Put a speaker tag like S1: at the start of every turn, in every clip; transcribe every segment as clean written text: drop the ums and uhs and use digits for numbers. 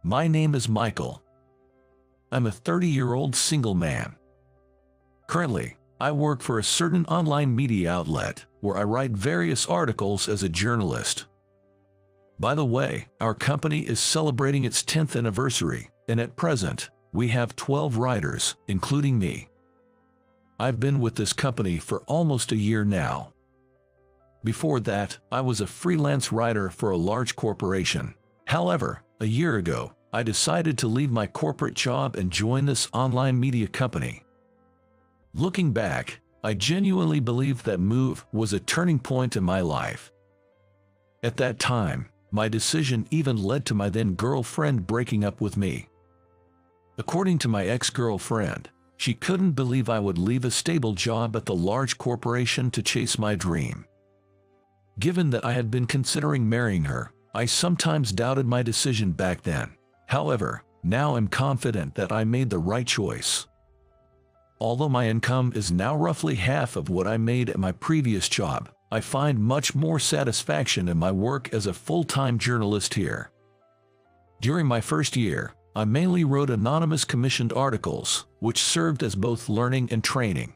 S1: My name is Michael. I'm a 30-year-old single man. Currently, I work for a certain online media outlet where I write various articles as a journalist. By the way, our company is celebrating its 10th anniversary, and at present, we have 12 writers, including me. I've been with this company for almost a year now. Before that, I was a freelance writer for a large corporation. However, a year ago, I decided to leave my corporate job and join this online media company. Looking back, I genuinely believe that move was a turning point in my life. At that time, my decision even led to my then girlfriend breaking up with me. According to my ex-girlfriend, she couldn't believe I would leave a stable job at the large corporation to chase my dream. Given that I had been considering marrying her, I sometimes doubted my decision back then. However, now I'm confident that I made the right choice. Although my income is now roughly half of what I made at my previous job, I find much more satisfaction in my work as a full-time journalist here. During my first year, I mainly wrote anonymous commissioned articles, which served as both learning and training.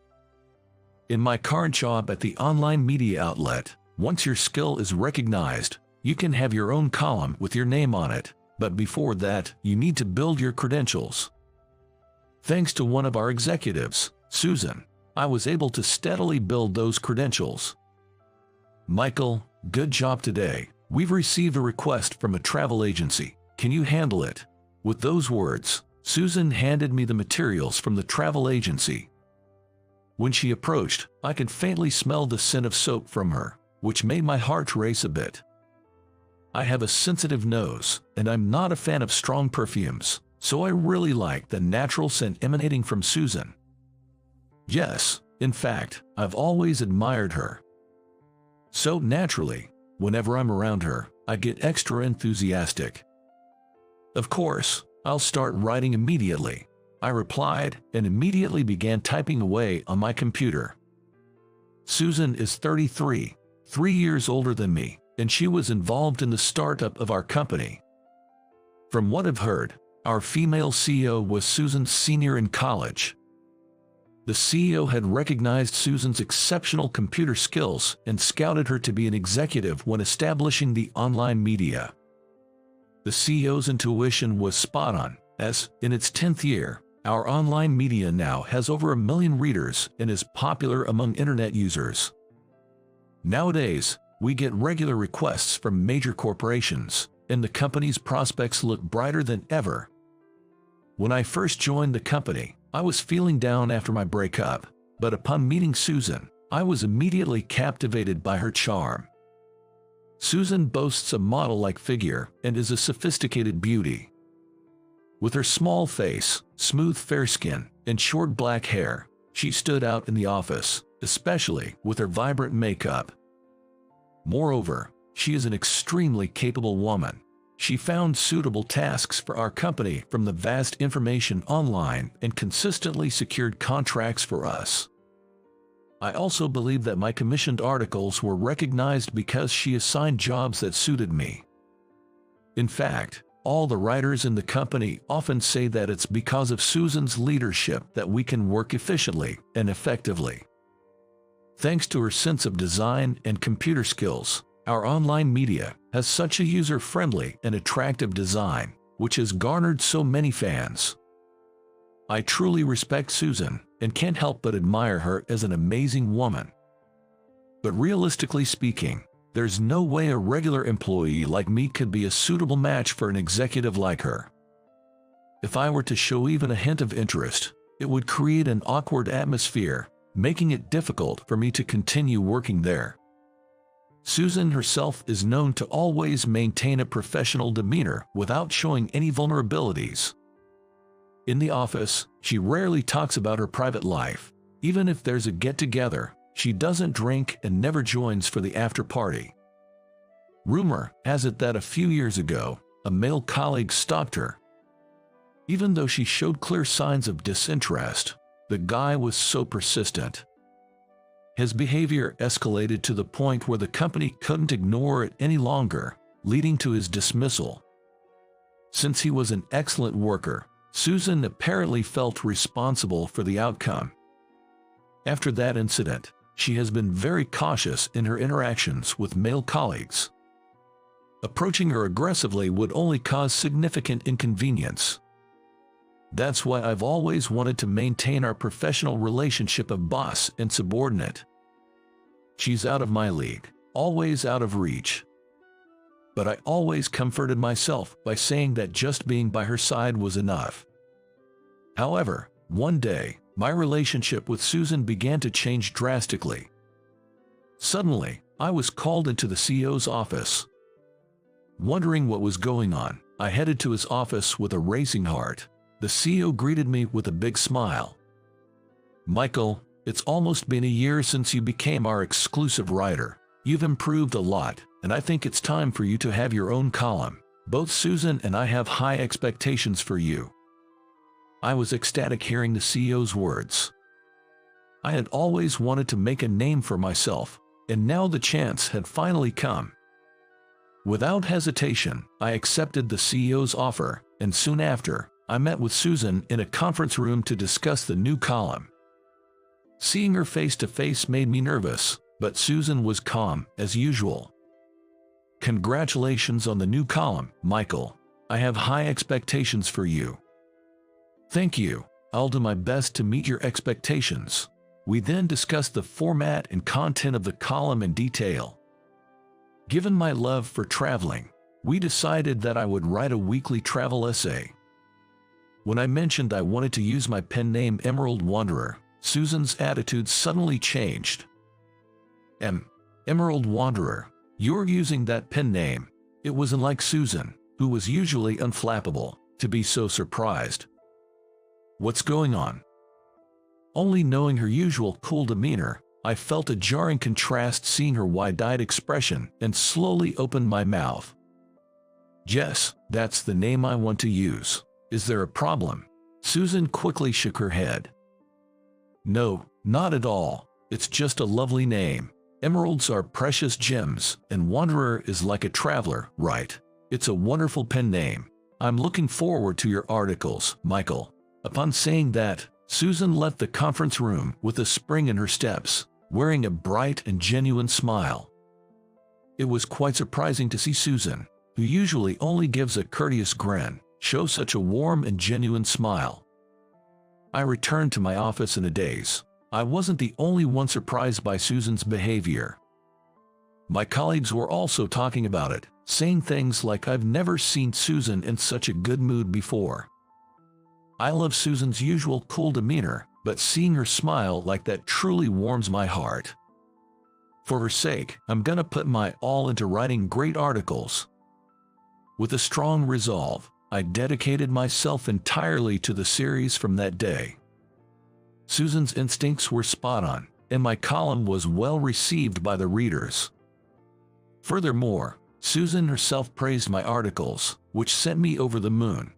S1: In my current job at the online media outlet, once your skill is recognized, you can have your own column with your name on it, but before that, you need to build your credentials. Thanks to one of our executives, Susan, I was able to steadily build those credentials. Michael, good job today. We've received a request from a travel agency. Can you handle it? With those words, Susan handed me the materials from the travel agency. When she approached, I could faintly smell the scent of soap from her, which made my heart race a bit. I have a sensitive nose, and I'm not a fan of strong perfumes, so I really like the natural scent emanating from Susan. Yes, in fact, I've always admired her. So naturally, whenever I'm around her, I get extra enthusiastic. Of course, I'll start writing immediately, I replied, and immediately began typing away on my computer. Susan is 33, 3 years older than me, and she was involved in the startup of our company. From what I've heard, our female CEO was Susan's senior in college. The CEO had recognized Susan's exceptional computer skills and scouted her to be an executive when establishing the online media. The CEO's intuition was spot on, as, in its 10th year, our online media now has over 1 million readers and is popular among internet users. Nowadays, we get regular requests from major corporations, and the company's prospects look brighter than ever. When I first joined the company, I was feeling down after my breakup, but upon meeting Susan, I was immediately captivated by her charm. Susan boasts a model-like figure and is a sophisticated beauty. With her small face, smooth fair skin, and short black hair, she stood out in the office, especially with her vibrant makeup. Moreover, she is an extremely capable woman. She found suitable tasks for our company from the vast information online and consistently secured contracts for us. I also believe that my commissioned articles were recognized because she assigned jobs that suited me. In fact, all the writers in the company often say that it's because of Susan's leadership that we can work efficiently and effectively. Thanks to her sense of design and computer skills, our online media has such a user-friendly and attractive design, which has garnered so many fans. I truly respect Susan and can't help but admire her as an amazing woman. But realistically speaking, there's no way a regular employee like me could be a suitable match for an executive like her. If I were to show even a hint of interest, it would create an awkward atmosphere, making it difficult for me to continue working there. Susan herself is known to always maintain a professional demeanor without showing any vulnerabilities. In the office, she rarely talks about her private life. Even if there's a get-together, she doesn't drink and never joins for the after-party. Rumor has it that a few years ago, a male colleague stalked her. Even though she showed clear signs of disinterest, the guy was so persistent. His behavior escalated to the point where the company couldn't ignore it any longer, leading to his dismissal. Since he was an excellent worker, Susan apparently felt responsible for the outcome. After that incident, she has been very cautious in her interactions with male colleagues. Approaching her aggressively would only cause significant inconvenience. That's why I've always wanted to maintain our professional relationship of boss and subordinate. She's out of my league, always out of reach. But I always comforted myself by saying that just being by her side was enough. However, one day, my relationship with Susan began to change drastically. Suddenly, I was called into the CEO's office. Wondering what was going on, I headed to his office with a racing heart. The CEO greeted me with a big smile. "Michael, it's almost been a year since you became our exclusive writer. You've improved a lot, and I think it's time for you to have your own column. Both Susan and I have high expectations for you." I was ecstatic hearing the CEO's words. I had always wanted to make a name for myself, and now the chance had finally come. Without hesitation, I accepted the CEO's offer, and soon after, I met with Susan in a conference room to discuss the new column. Seeing her face to face made me nervous, but Susan was calm as usual. "Congratulations on the new column, Michael. I have high expectations for you." "Thank you. I'll do my best to meet your expectations." We then discussed the format and content of the column in detail. Given my love for traveling, we decided that I would write a weekly travel essay. When I mentioned I wanted to use my pen name Emerald Wanderer, Susan's attitude suddenly changed. Emerald Wanderer, you're using that pen name." It wasn't like Susan, who was usually unflappable, to be so surprised. "What's going on?" Only knowing her usual cool demeanor, I felt a jarring contrast seeing her wide-eyed expression and slowly opened my mouth. "Jess, that's the name I want to use. Is there a problem?" Susan quickly shook her head. "No, not at all. It's just a lovely name. Emeralds are precious gems, and Wanderer is like a traveler, right? It's a wonderful pen name. I'm looking forward to your articles, Michael." Upon saying that, Susan left the conference room with a spring in her steps, wearing a bright and genuine smile. It was quite surprising to see Susan, who usually only gives a courteous grin, show such a warm and genuine smile. I returned to my office in a daze. I wasn't the only one surprised by Susan's behavior. My colleagues were also talking about it, saying things like, "I've never seen Susan in such a good mood before." I love Susan's usual cool demeanor, but seeing her smile like that truly warms my heart. For her sake, I'm gonna put my all into writing great articles. With a strong resolve, I dedicated myself entirely to the series from that day. Susan's instincts were spot on, and my column was well received by the readers. Furthermore, Susan herself praised my articles, which sent me over the moon.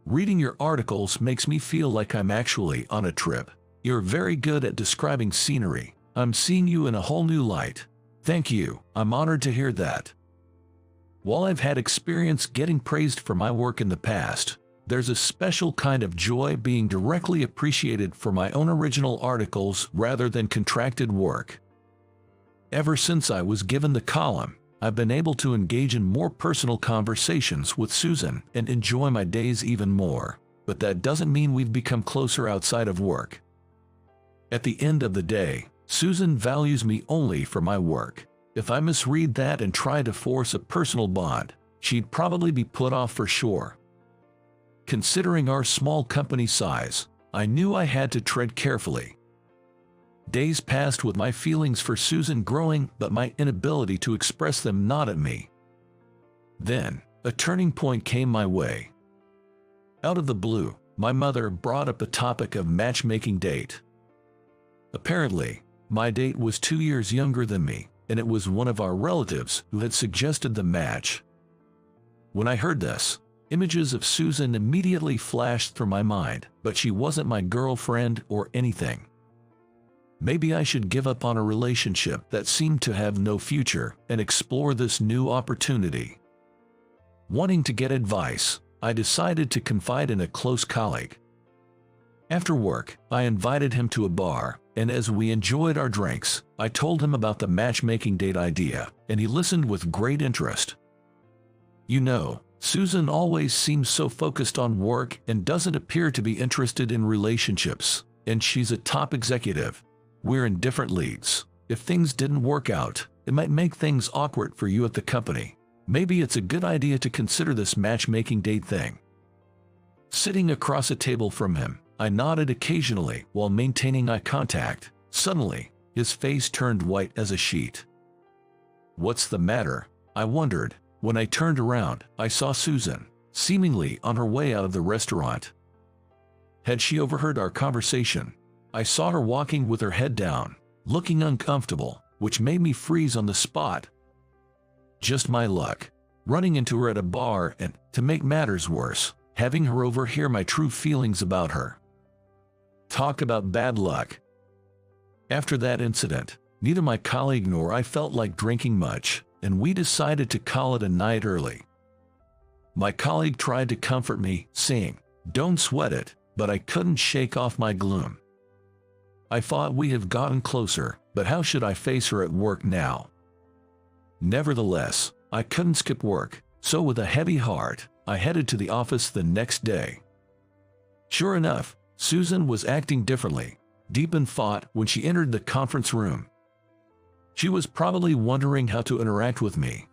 S1: "Reading your articles makes me feel like I'm actually on a trip. You're very good at describing scenery. I'm seeing you in a whole new light." "Thank you. I'm honored to hear that." While I've had experience getting praised for my work in the past, there's a special kind of joy being directly appreciated for my own original articles rather than contracted work. Ever since I was given the column, I've been able to engage in more personal conversations with Susan and enjoy my days even more, but that doesn't mean we've become closer outside of work. At the end of the day, Susan values me only for my work. If I misread that and try to force a personal bond, she'd probably be put off for sure. Considering our small company size, I knew I had to tread carefully. Days passed with my feelings for Susan growing, but my inability to express them gnawed at me. Then, a turning point came my way. Out of the blue, my mother brought up the topic of matchmaking date. Apparently, my date was 2 years younger than me, and it was one of our relatives who had suggested the match. When I heard this, images of Susan immediately flashed through my mind, but she wasn't my girlfriend or anything. Maybe I should give up on a relationship that seemed to have no future and explore this new opportunity. Wanting to get advice, I decided to confide in a close colleague. After work, I invited him to a bar, and as we enjoyed our drinks, I told him about the matchmaking date idea, and he listened with great interest. You know, Susan always seems so focused on work and doesn't appear to be interested in relationships, and she's a top executive. We're in different leagues. If things didn't work out, it might make things awkward for you at the company. Maybe it's a good idea to consider this matchmaking date thing. Sitting across a table from him, I nodded occasionally while maintaining eye contact. Suddenly, his face turned white as a sheet. "What's the matter?" I wondered. When I turned around, I saw Susan, seemingly on her way out of the restaurant. Had she overheard our conversation? I saw her walking with her head down, looking uncomfortable, which made me freeze on the spot. Just my luck. Running into her at a bar and, to make matters worse, having her overhear my true feelings about her. Talk about bad luck. After that incident, neither my colleague nor I felt like drinking much, and we decided to call it a night early. My colleague tried to comfort me, saying, "Don't sweat it," but I couldn't shake off my gloom. I thought we have gotten closer, but how should I face her at work now? Nevertheless, I couldn't skip work, so with a heavy heart, I headed to the office the next day. Sure enough, Susan was acting differently, deep in thought when she entered the conference room. She was probably wondering how to interact with me.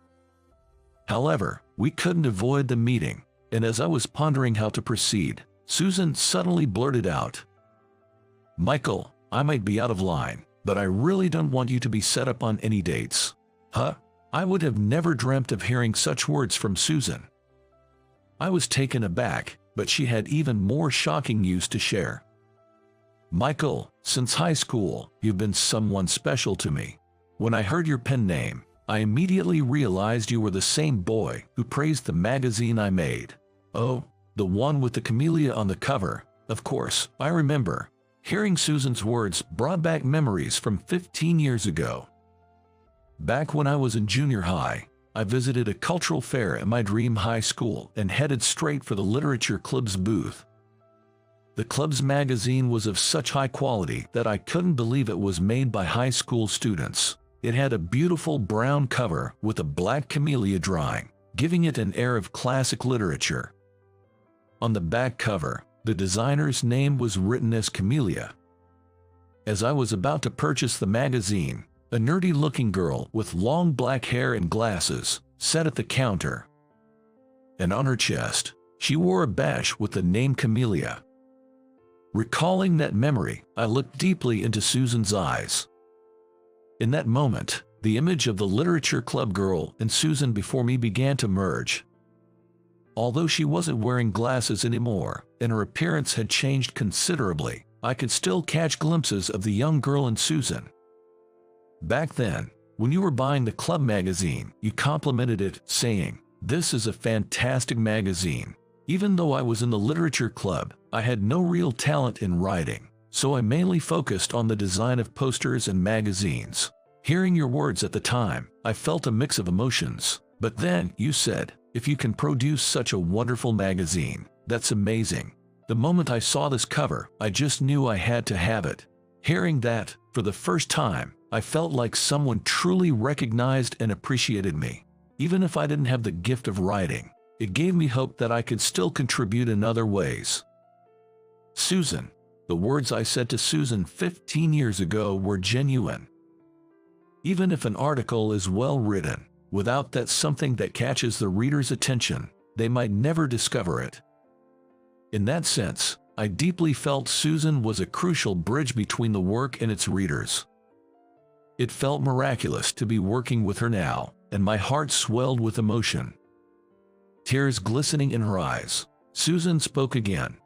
S1: However, we couldn't avoid the meeting, and as I was pondering how to proceed, Susan suddenly blurted out, "Michael, I might be out of line, but I really don't want you to be set up on any dates." Huh? I would have never dreamt of hearing such words from Susan. I was taken aback, but she had even more shocking news to share. "Michael, since high school, you've been someone special to me. When I heard your pen name, I immediately realized you were the same boy who praised the magazine I made." "Oh, the one with the camellia on the cover, of course, I remember." Hearing Susan's words brought back memories from 15 years ago. Back when I was in junior high, I visited a cultural fair at my dream high school and headed straight for the literature club's booth. The club's magazine was of such high quality that I couldn't believe it was made by high school students. It had a beautiful brown cover with a black camellia drawing, giving it an air of classic literature. On the back cover, the designer's name was written as Camellia. As I was about to purchase the magazine, a nerdy-looking girl with long black hair and glasses sat at the counter. And on her chest, she wore a badge with the name Camellia. Recalling that memory, I looked deeply into Susan's eyes. In that moment, the image of the literature club girl and Susan before me began to merge. Although she wasn't wearing glasses anymore, and her appearance had changed considerably, I could still catch glimpses of the young girl in Susan. Back then, when you were buying the club magazine, you complimented it, saying, "This is a fantastic magazine." Even though I was in the literature club, I had no real talent in writing, so I mainly focused on the design of posters and magazines. Hearing your words at the time, I felt a mix of emotions. But then, you said, "If you can produce such a wonderful magazine, that's amazing." The moment I saw this cover, I just knew I had to have it. Hearing that, for the first time, I felt like someone truly recognized and appreciated me. Even if I didn't have the gift of writing, it gave me hope that I could still contribute in other ways. Susan. The words I said to Susan 15 years ago were genuine. Even if an article is well written, without that something that catches the reader's attention, they might never discover it. In that sense, I deeply felt Susan was a crucial bridge between the work and its readers. It felt miraculous to be working with her now, and my heart swelled with emotion. Tears glistening in her eyes, Susan spoke again.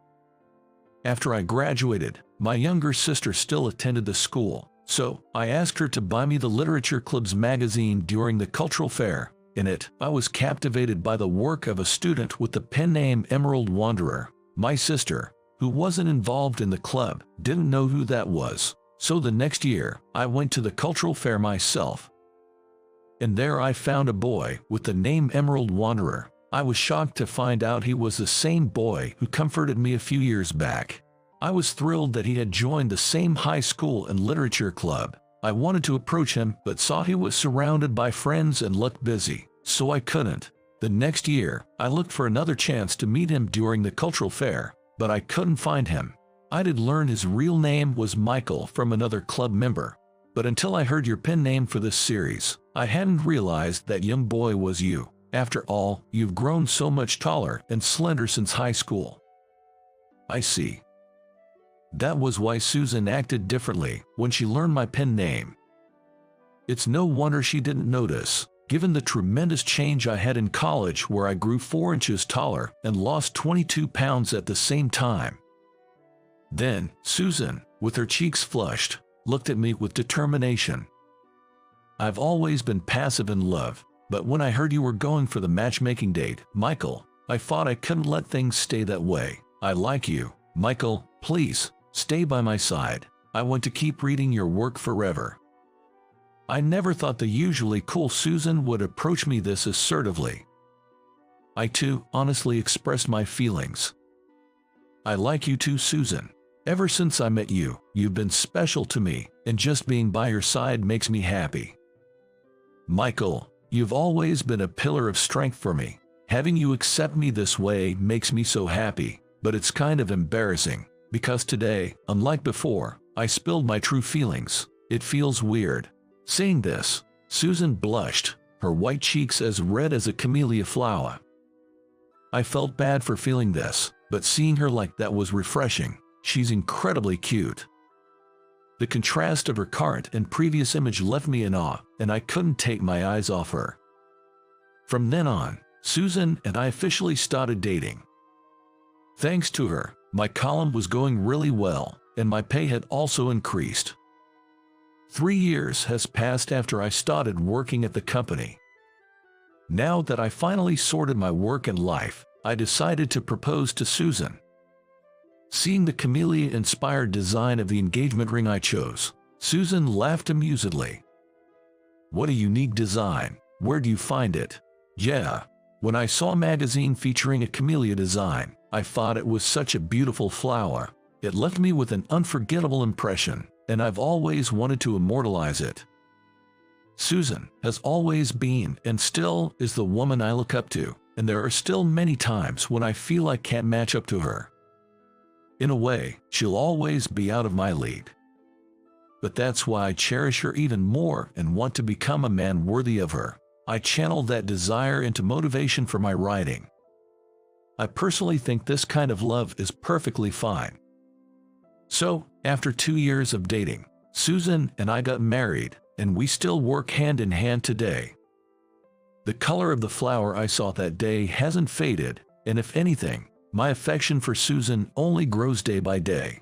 S1: "After I graduated, my younger sister still attended the school, so I asked her to buy me the Literature Club's magazine during the cultural fair. In it, I was captivated by the work of a student with the pen name Emerald Wanderer. My sister, who wasn't involved in the club, didn't know who that was, so the next year, I went to the cultural fair myself. And there I found a boy with the name Emerald Wanderer. I was shocked to find out he was the same boy who comforted me a few years back. I was thrilled that he had joined the same high school and literature club. I wanted to approach him but saw he was surrounded by friends and looked busy, so I couldn't. The next year, I looked for another chance to meet him during the cultural fair, but I couldn't find him. I did learn his real name was Michael from another club member, but until I heard your pen name for this series, I hadn't realized that young boy was you. After all, you've grown so much taller and slender since high school. I see. That was why Susan acted differently when she learned my pen name. It's no wonder she didn't notice, given the tremendous change I had in college where I grew 4 inches taller and lost 22 pounds at the same time. Then, Susan, with her cheeks flushed, looked at me with determination. I've always been passive in love, but when I heard you were going for the matchmaking date, Michael, I thought I couldn't let things stay that way. I like you, Michael, please, stay by my side. I want to keep reading your work forever. I never thought the usually cool Susan would approach me this assertively. I too honestly expressed my feelings. I like you too, Susan. Ever since I met you, you've been special to me, and just being by your side makes me happy. Michael, you've always been a pillar of strength for me. Having you accept me this way makes me so happy, but it's kind of embarrassing, because today, unlike before, I spilled my true feelings. It feels weird. Saying this, Susan blushed, her white cheeks as red as a camellia flower. I felt bad for feeling this, but seeing her like that was refreshing. She's incredibly cute. The contrast of her current and previous image left me in awe, and I couldn't take my eyes off her. From then on, Susan and I officially started dating. Thanks to her, my column was going really well, and my pay had also increased. 3 years has passed after I started working at the company. Now that I finally sorted my work and life, I decided to propose to Susan. Seeing the camellia-inspired design of the engagement ring I chose, Susan laughed amusedly. What a unique design. Where do you find it? Yeah. When I saw a magazine featuring a camellia design, I thought it was such a beautiful flower. It left me with an unforgettable impression, and I've always wanted to immortalize it. Susan has always been and still is the woman I look up to, and there are still many times when I feel I can't match up to her. In a way, she'll always be out of my league. But that's why I cherish her even more and want to become a man worthy of her. I channel that desire into motivation for my writing. I personally think this kind of love is perfectly fine. So, after 2 years of dating, Susan and I got married, and we still work hand in hand today. The color of the flower I saw that day hasn't faded, and if anything, my affection for Susan only grows day by day.